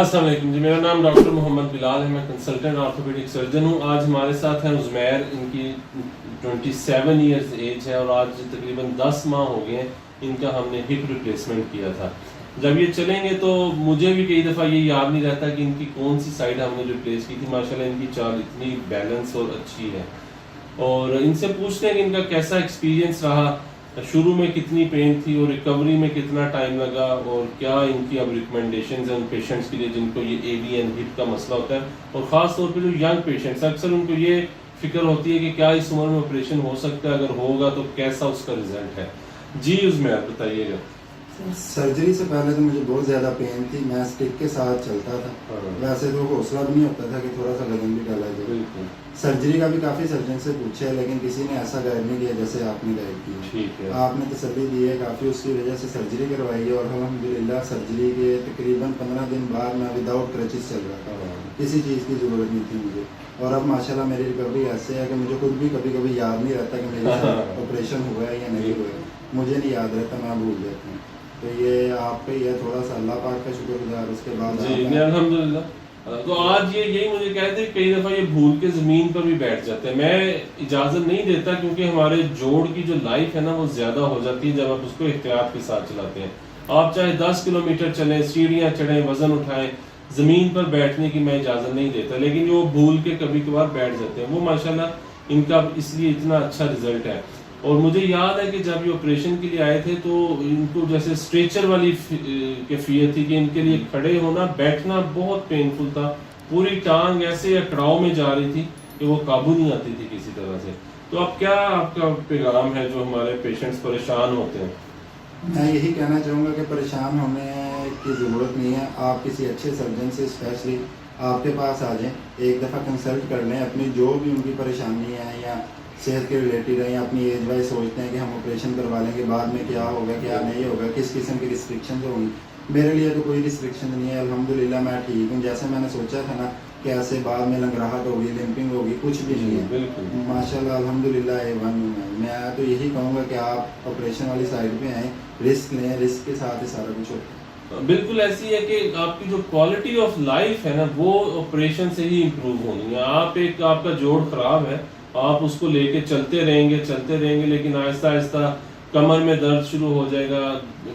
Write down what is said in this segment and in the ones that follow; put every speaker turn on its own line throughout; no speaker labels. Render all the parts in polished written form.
अस्सलाम वालेकुम जी, मेरा नाम डॉक्टर मोहम्मद बिलाल है। मैं कंसल्टेंट ऑर्थोपेडिक सर्जन हूँ। आज हमारे साथ हैं उज़मैर, इनकी 27 इयर्स एज है और आज तकरीबन 10 माह हो गए हैं इनका हमने हिप रिप्लेसमेंट किया था। जब ये चलेंगे तो मुझे भी कई दफ़ा ये याद नहीं रहता कि इनकी कौन सी साइड हमने रिप्लेस की थी। माशाल्लाह इनकी चाल इतनी बैलेंस और अच्छी है। और इनसे पूछते हैं कि इनका कैसा एक्सपीरियंस रहा, शुरू में कितनी पेन थी और रिकवरी में कितना टाइम लगा, और क्या इनकी अब रिकमेंडेशंस हैं उन पेशेंट्स के लिए जिनको ये AVN हिप का मसला होता है, और ख़ास तौर पे जो यंग पेशेंट्स अक्सर उनको ये फिक्र होती है कि क्या इस उम्र में ऑपरेशन हो सकता है, अगर होगा तो कैसा उसका रिजल्ट है। जी उज़मैर बताइएगा।
सर्जरी से पहले तो मुझे बहुत ज़्यादा पेन थी, मैं स्टिक के साथ चलता था। वैसे तो हौसला भी नहीं होता था कि थोड़ा सा वजन भी डाला जाए। सर्जरी का भी काफ़ी सर्जन से पूछा है, लेकिन किसी ने ऐसा गाइड नहीं किया जैसे आपने गाइड किया।
ठीक है,
आपने तसल्ली दी है काफ़ी, उसकी वजह से सर्जरी करवाई है और अल्हम्दुलिल्लाह सर्जरी के तकरीबन 15 दिन बाद मैं विदाउट क्रचेस चल रहा था। किसी चीज़ की ज़रूरत नहीं थी मुझे। और अब माशाल्लाह मेरी रिकवरी ऐसे है कि मुझे खुद भी कभी कभी याद नहीं रहता कि मेरे ऑपरेशन हुआ है या नहीं हुआ है। मुझे नहीं याद रहता, मैं भूल जाता हूँ। तो ये आप पे ही है, थोड़ा सा अल्लाह पाक का शुक्रगुजार। उसके बाद
जी अल्हम्दुलिल्लाह। तो आज ये यही मुझे कहते हैं, कई दफ़ा ये भूल के ज़मीन पर भी बैठ जाते हैं। मैं इजाज़त नहीं देता क्योंकि हमारे जोड़ की जो लाइफ है ना वो ज़्यादा हो जाती है जब आप उसको एहतियात के साथ चलाते हैं। आप चाहे 10 किलोमीटर चलें, सीढ़ियाँ चढ़ें, वज़न उठाएं, ज़मीन पर बैठने की मैं इजाज़त नहीं देता, लेकिन वो भूल के कभी कभार बैठ जाते हैं। वो माशाल्लाह इनका इसलिए इतना अच्छा रिजल्ट है। और मुझे याद है कि जब ये ऑपरेशन के लिए आए थे तो इनको जैसे स्ट्रेचर वाली कैफियत थी कि इनके लिए खड़े होना बैठना बहुत पेनफुल था। पूरी टांग ऐसे अकड़ाव में जा रही थी कि वो काबू नहीं आती थी किसी तरह से। तो अब क्या आपका पैगाम है जो हमारे पेशेंट्स परेशान होते हैं?
मैं यही कहना चाहूँगा कि परेशान होने की ज़रूरत नहीं है। आप किसी अच्छे सर्जन से स्पेशली आपके पास आ जाएं, एक दफ़ा कंसल्ट कर लें। अपनी जो भी उनकी परेशानी है या सेहत के रिलेटेड है या अपनी एज वाइज सोचते हैं कि हम ऑपरेशन करवा लेंगे, बाद में क्या होगा क्या नहीं होगा, किस किस्म की रिस्ट्रिक्शन होंगी। मेरे लिए तो कोई रिस्ट्रिक्शन नहीं है, अल्हम्दुलिल्लाह मैं ठीक हूँ। जैसे मैंने सोचा था ना कि ऐसे बाद में लंगराहट होगी, लिम्पिंग होगी, कुछ भी नहीं है। माशाल्लाह अल्हम्दुलिल्लाह A1 हूँ मैं तो यही कहूँगा कि आप ऑपरेशन वाली साइड पे आएँ, रिस्क लें, रिस्क के साथ ही सारा कुछ होता है।
बिल्कुल ऐसी है कि आपकी जो क्वालिटी ऑफ लाइफ है ना वो ऑपरेशन से ही इम्प्रूव होनी है। आपका जोड़ खराब है, आप उसको लेके चलते रहेंगे, लेकिन आहिस्ता आहिस्ता कमर में दर्द शुरू हो जाएगा,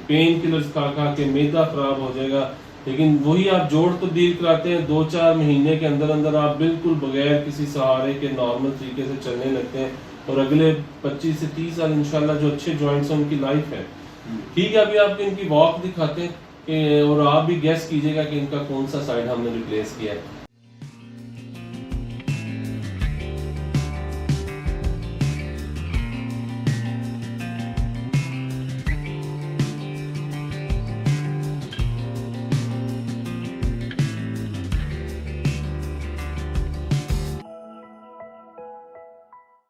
पेन किलर्स खा खा के मैदा खराब हो जाएगा। लेकिन वही आप जोड़ तब्दील कराते हैं, 2-4 महीने के अंदर अंदर आप बिल्कुल बगैर किसी सहारे के नॉर्मल तरीके से चलने लगते हैं, और अगले 25 से 30 साल इंशाल्लाह जो अच्छे जॉइंट्स हैं उनकी लाइफ है। ठीक है, अभी आपको इनकी वॉक दिखाते हैं और आप भी गेस कीजिएगा कि इनका कौन सा साइड हमने रिप्लेस किया है।